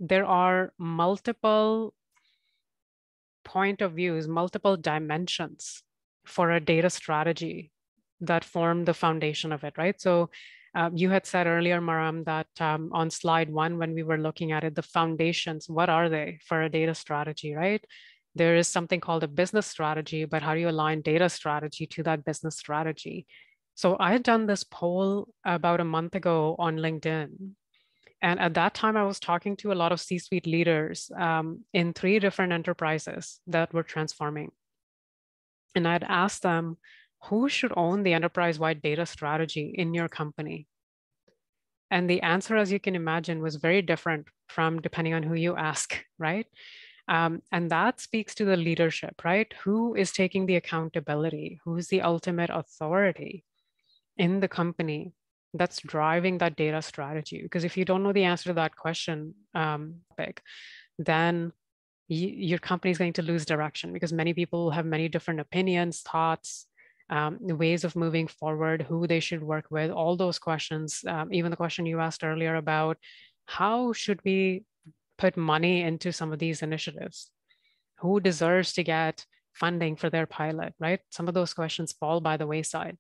there are multiple point of views, multiple dimensions for a data strategy that form the foundation of it, right? So you had said earlier, Maram, that on slide 1, when we were looking at it, the foundations, what are they for a data strategy, right? There is something called a business strategy, but how do you align data strategy to that business strategy? So I had done this poll about a month ago on LinkedIn. And at that time, I was talking to a lot of C-suite leaders in 3 different enterprises that were transforming. And I'd asked them, who should own the enterprise-wide data strategy in your company? And the answer, as you can imagine, was very different from depending on who you ask, right? And that speaks to the leadership, right? Who is taking the accountability? Who's the ultimate authority in the company that's driving that data strategy? Because if you don't know the answer to that question, then your company is going to lose direction, because many people have many different opinions, thoughts, ways of moving forward, who they should work with, all those questions. Even the question you asked earlier about how should we put money into some of these initiatives? Who deserves to get funding for their pilot, right? Some of those questions fall by the wayside.